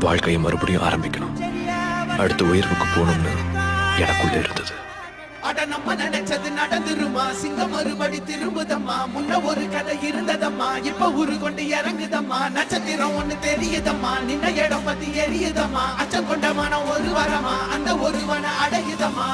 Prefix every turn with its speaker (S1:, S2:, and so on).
S1: வாழ்க்கையை மறுபடியும் ஆரம்பிக்கணும், அடுத்த உயர்வுக்கு போகணும்னு எனக்குள்ள இருந்தது.
S2: அட நம்ம நினைச்சது நடந்துருமா, சிங்கம் மறுபடி திரும்புதம்மா, முன்ன ஒரு கதை இருந்ததம்மா, இப்ப உரு கொண்டு இறங்குதம்மா, நட்சத்திரம் ஒண்ணு தெரியுதம்மா, நின்ன இடம் பத்தி எரியுதம்மா, அச்சம் கொண்ட மனம் ஒரு வரமா, அந்த ஒருவனை அடையுதம்மா.